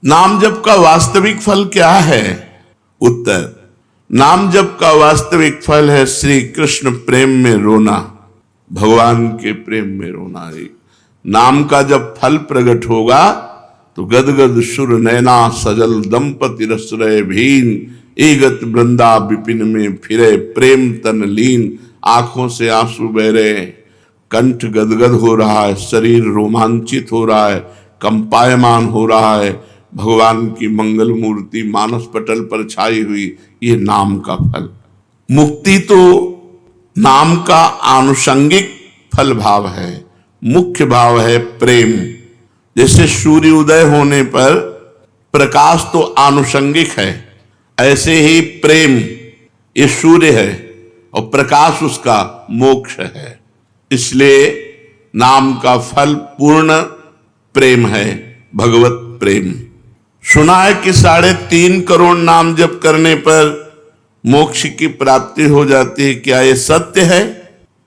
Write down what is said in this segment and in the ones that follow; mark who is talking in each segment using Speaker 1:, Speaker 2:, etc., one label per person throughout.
Speaker 1: नाम जप का वास्तविक फल क्या है? उत्तर, नाम जप का वास्तविक फल है श्री कृष्ण प्रेम में रोना, भगवान के प्रेम में रोना। नाम का जब फल प्रकट होगा तो गदगद शुर नैना सजल दंपति रसरय भीन, एगत वृंदा विपिन में फिरे प्रेम तन लीन। आंखों से आंसू बह रहे हैं, कंठ गदगद हो रहा है, शरीर रोमांचित हो रहा है, कंपायमान हो रहा है। भगवान की मंगल मूर्ति मानस पटल पर छाई हुई, ये नाम का फल। मुक्ति तो नाम का आनुषंगिक फल भाव है, मुख्य भाव है प्रेम। जैसे सूर्य उदय होने पर प्रकाश तो आनुषंगिक है, ऐसे ही प्रेम ये सूर्य है और प्रकाश उसका मोक्ष है। इसलिए नाम का फल पूर्ण प्रेम है, भगवत प्रेम। सुना है कि 3.5 करोड़ नाम जप करने पर मोक्ष की प्राप्ति हो जाती है। क्या ये सत्य है?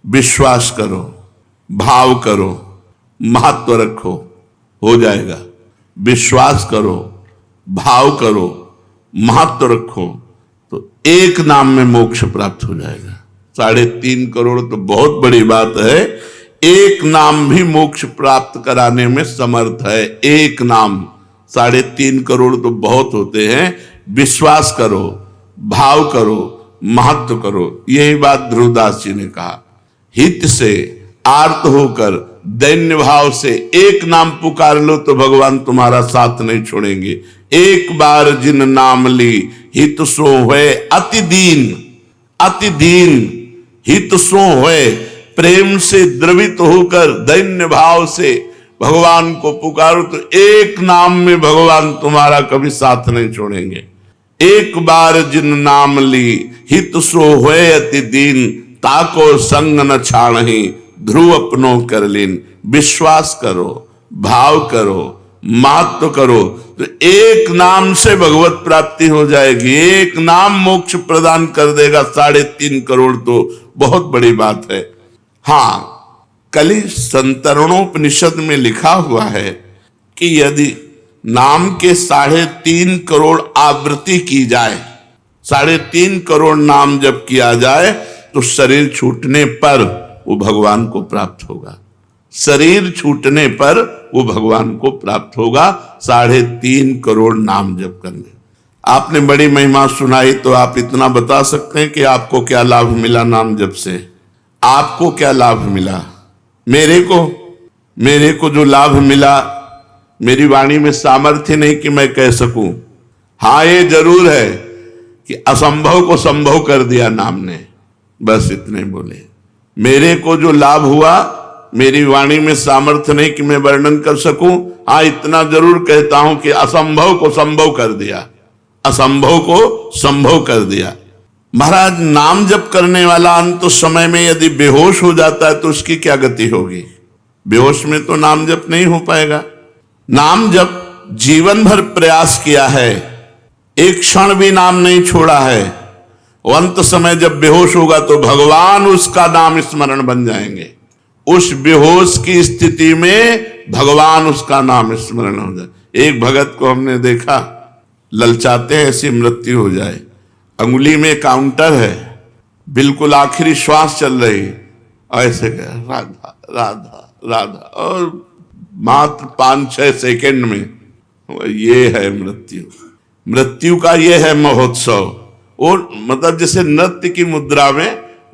Speaker 1: विश्वास करो, भाव करो, महत्व रखो, हो जाएगा। विश्वास करो, भाव करो, महत्व रखो तो एक नाम में मोक्ष प्राप्त हो जाएगा। 3.5 करोड़ तो बहुत बड़ी बात है, एक नाम भी मोक्ष प्राप्त कराने में समर्थ है। एक नाम, 3.5 करोड़ तो बहुत होते हैं। विश्वास करो, भाव करो, महत्व करो। यही बात ध्रुवदास जी ने कहा, हित से आर्त होकर दैन्य भाव से एक नाम पुकार लो तो भगवान तुम्हारा साथ नहीं छोड़ेंगे। एक बार जिन नाम ली हित सो होए अति दीन, अति दीन हित सो होए। प्रेम से द्रवित होकर दैन्य भाव से भगवान को पुकारो तो एक नाम में भगवान तुम्हारा कभी साथ नहीं छोड़ेंगे। एक बार जिन नाम ली हित सो होए अति दीन, ताको संग न छाणहि ध्रुव अपनो कर लीन। विश्वास करो, भाव करो, महत्व करो तो एक नाम से भगवत प्राप्ति हो जाएगी। एक नाम मोक्ष प्रदान कर देगा। 3.5 करोड़ तो बहुत बड़ी बात है। हाँ, कलि संतरणोपनिषद में लिखा हुआ है कि यदि नाम के 3.5 करोड़ आवृत्ति की जाए, 3.5 करोड़ नाम जब किया जाए तो शरीर छूटने पर वो भगवान को प्राप्त होगा। शरीर छूटने पर वो भगवान को प्राप्त होगा 3.5 करोड़ नाम जप करने। आपने बड़ी महिमा सुनाई तो आप इतना बता सकते हैं कि आपको क्या लाभ मिला नाम जप से? आपको क्या लाभ मिला? मेरे को जो लाभ मिला, मेरी वाणी में सामर्थ्य नहीं कि मैं कह सकूं। हाँ, ये जरूर है कि असंभव को संभव कर दिया नाम ने, बस इतने बोले। मेरे को जो लाभ हुआ, मेरी वाणी में सामर्थ्य नहीं कि मैं वर्णन कर सकूं। हाँ, इतना जरूर कहता हूं कि असंभव को संभव कर दिया, असंभव को संभव कर दिया। महाराज, नाम जप करने वाला अंत समय में यदि बेहोश हो जाता है तो उसकी क्या गति होगी? बेहोश में तो नाम जप नहीं हो पाएगा। नाम जप जीवन भर प्रयास किया है, एक क्षण भी नाम नहीं छोड़ा है। अंत समय जब बेहोश होगा तो भगवान उसका नाम स्मरण बन जाएंगे। उस बेहोश की स्थिति में भगवान उसका नाम स्मरण हो जाए। एक भगत को हमने देखा, ललचाते हैं ऐसी मृत्यु हो जाए, अंगुली में काउंटर है, बिल्कुल आखिरी श्वास चल रही, ऐसे राधा राधा राधा, और मात्र 5-6 सेकंड में ये है मृत्यु। मृत्यु का ये है महोत्सव। और मतलब जैसे नृत्य की मुद्रा में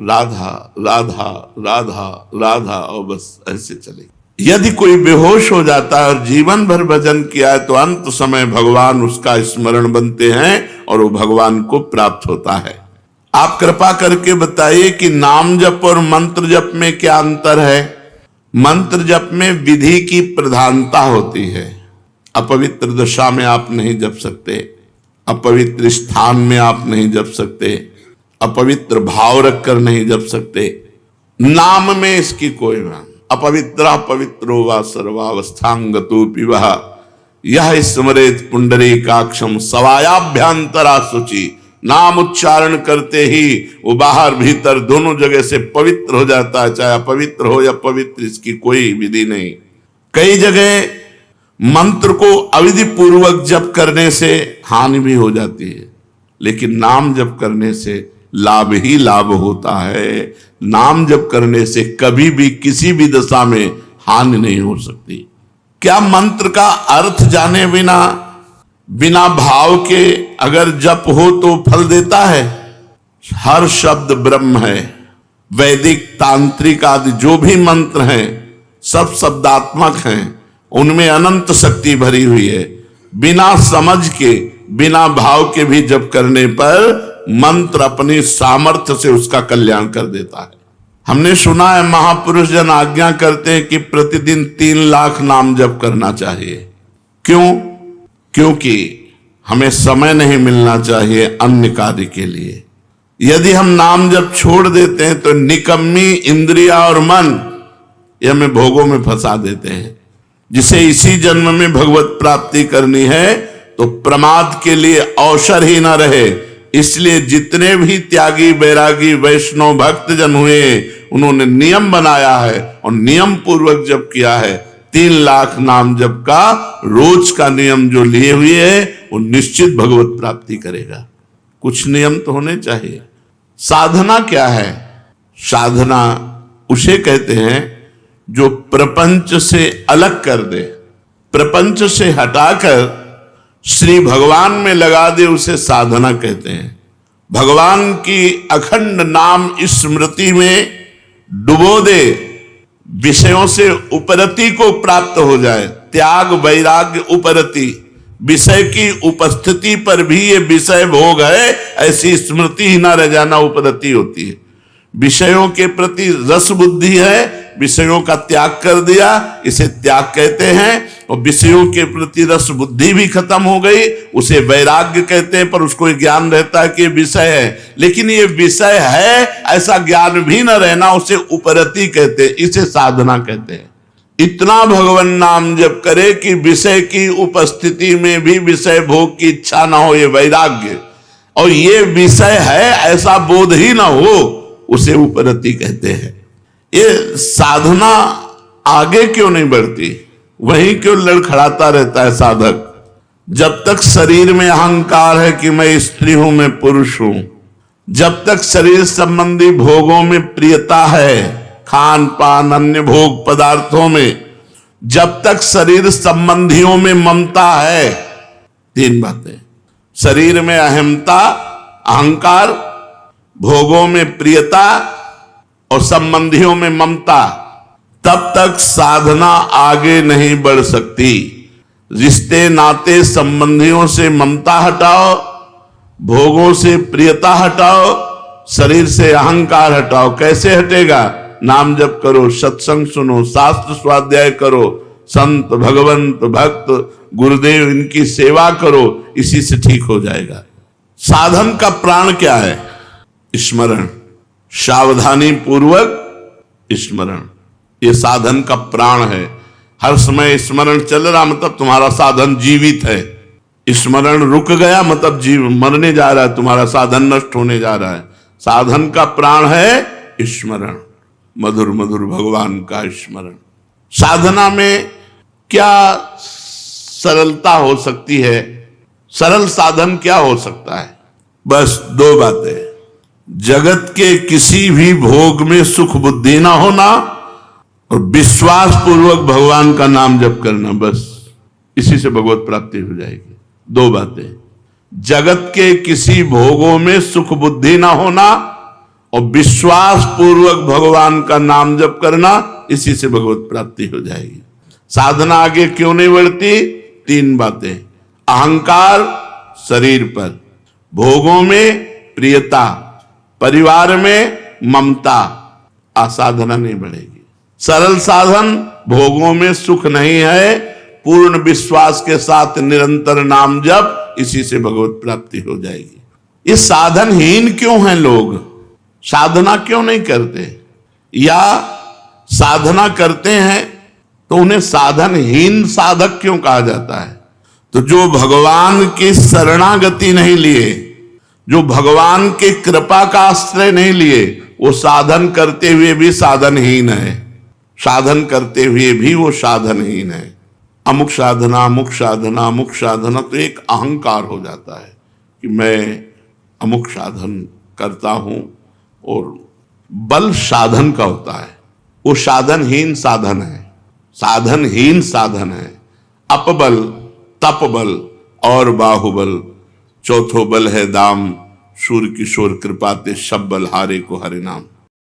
Speaker 1: राधा राधा राधा राधा, और बस ऐसे चले। यदि कोई बेहोश हो जाता है और जीवन भर भजन किया है तो अंत समय भगवान उसका स्मरण बनते हैं और वो भगवान को प्राप्त होता है। आप कृपा करके बताइए कि नाम जप और मंत्र जप में क्या अंतर है? मंत्र जप में विधि की प्रधानता होती है। अपवित्र दशा में आप नहीं जप सकते, अपवित्र स्थान में आप नहीं जप सकते, अपवित्र भाव रखकर नहीं जप सकते। नाम में इसकी कोई बात। अपवित्र पवित्रो वा सर्वावस्थांगतो पिवः यह स्मरेत पुंडरीकाक्षम सवायाभ्यंतरा शुचि। नाम उच्चारण करते ही वो बाहर भीतर दोनों जगह से पवित्र हो जाता है, चाहे अपवित्र हो या पवित्र, इसकी कोई विधि नहीं। कई जगह मंत्र को अविधि पूर्वक जप करने से हानि भी हो जाती है, लेकिन नाम जप करने से लाभ ही लाभ होता है। नाम जप करने से कभी भी किसी भी दशा में हानि नहीं हो सकती। क्या मंत्र का अर्थ जाने बिना, बिना भाव के अगर जप हो तो फल देता है? हर शब्द ब्रह्म है। वैदिक, तांत्रिक आदि जो भी मंत्र हैं सब शब्दात्मक हैं, उनमें अनंत शक्ति भरी हुई है। बिना समझ के, बिना भाव के भी जप करने पर मंत्र अपनी सामर्थ्य से उसका कल्याण कर देता है। हमने सुना है महापुरुष जन आज्ञा करते हैं कि प्रतिदिन 3 लाख नाम जप करना चाहिए। क्यों? क्योंकि हमें समय नहीं मिलना चाहिए अन्य कार्य के लिए। यदि हम नाम जप छोड़ देते हैं तो निकम्मी इंद्रिया और मन ये हमें भोगों में फंसा देते हैं। जिसे इसी जन्म में भगवत प्राप्ति करनी है तो प्रमाद के लिए अवसर ही न रहे। इसलिए जितने भी त्यागी, बैरागी, वैष्णव भक्त जन हुए उन्होंने नियम बनाया है और नियम पूर्वक जप किया है। 3 लाख नाम जप का रोज का नियम जो लिए हुए है वो निश्चित भगवत प्राप्ति करेगा। कुछ नियम तो होने चाहिए। साधना क्या है? साधना उसे कहते हैं जो प्रपंच से अलग कर दे, प्रपंच से हटाकर श्री भगवान में लगा दे, उसे साधना कहते हैं। भगवान की अखंड नाम स्मृति में डुबो दे, विषयों से उपरति को प्राप्त हो जाए। त्याग, वैराग्य, उपरति, विषय की उपस्थिति पर भी ये विषय भोग है ऐसी स्मृति ही ना रह जाना उपरति होती है। विषयों के प्रति रस बुद्धि है, विषयों का त्याग कर दिया, इसे त्याग कहते हैं। और विषयों के प्रति रस बुद्धि भी खत्म हो गई, उसे वैराग्य कहते हैं। पर उसको ज्ञान रहता है कि विषय है, लेकिन ये विषय है ऐसा ज्ञान भी न रहना, उसे उपरति कहते हैं, इसे साधना कहते हैं। इतना भगवान नाम जप करे कि विषय की उपस्थिति में भी विषय भोग की इच्छा ना हो, ये वैराग्य। और ये विषय है ऐसा बोध ही ना हो, उसे उपरति कहते हैं। ये साधना आगे क्यों नहीं बढ़ती? वहीं क्यों लड़खड़ाता रहता है साधक? जब तक शरीर में अहंकार है कि मैं स्त्री हूं, मैं पुरुष हूं, जब तक शरीर संबंधी भोगों में प्रियता है, खान पान अन्य भोग पदार्थों में, जब तक शरीर संबंधियों में ममता है, 3 बातें, शरीर में अहमता, अहंकार, भोगों में प्रियता और संबंधियों में ममता, तब तक साधना आगे नहीं बढ़ सकती। रिश्ते नाते संबंधियों से ममता हटाओ, भोगों से प्रियता हटाओ, शरीर से अहंकार हटाओ। कैसे हटेगा? नाम जप करो, सत्संग सुनो, शास्त्र स्वाध्याय करो, संत, भगवंत, भक्त, गुरुदेव इनकी सेवा करो, इसी से ठीक हो जाएगा। साधन का प्राण क्या है? स्मरण, सावधानी पूर्वक स्मरण, ये साधन का प्राण है। हर समय स्मरण चल रहा मतलब तुम्हारा साधन जीवित है। स्मरण रुक गया मतलब जीव मरने जा रहा है, तुम्हारा साधन नष्ट होने जा रहा है। साधन का प्राण है स्मरण, मधुर मधुर भगवान का स्मरण। साधना में क्या सरलता हो सकती है? सरल साधन क्या हो सकता है? बस 2 बातें, जगत के किसी भी भोग में सुख बुद्धि ना होना और विश्वास पूर्वक भगवान का नाम जप करना, बस इसी से भगवत प्राप्ति हो जाएगी। 2 बातें, जगत के किसी भोगों में सुख बुद्धि ना होना और विश्वास पूर्वक भगवान का नाम जप करना, इसी से भगवत प्राप्ति हो जाएगी। साधना आगे क्यों नहीं बढ़ती? 3 बातें, अहंकार शरीर पर, भोगों में प्रियता, परिवार में ममता, साधना नहीं बढ़ेगी। सरल साधन, भोगों में सुख नहीं है, पूर्ण विश्वास के साथ निरंतर नाम जप, इसी से भगवत प्राप्ति हो जाएगी। ये साधनहीन क्यों हैं लोग? साधना क्यों नहीं करते? या साधना करते हैं तो उन्हें साधनहीन साधक क्यों कहा जाता है? तो जो भगवान की शरणागति नहीं लिए, जो भगवान के कृपा का आश्रय नहीं लिए, वो साधन करते हुए भी साधनहीन है। साधन करते हुए भी वो साधनहीन है। अमुक साधना अमुक साधना अमुक साधना, तो एक अहंकार हो जाता है कि मैं अमुक साधन करता हूं। और बल साधन का होता है, वो साधनहीन साधन है, साधनहीन साधन है। अपबल, तपबल और बाहुबल, चौथो बल है दाम। सूर्य किशोर कृपा ते सब बल हारे को हरे नाम।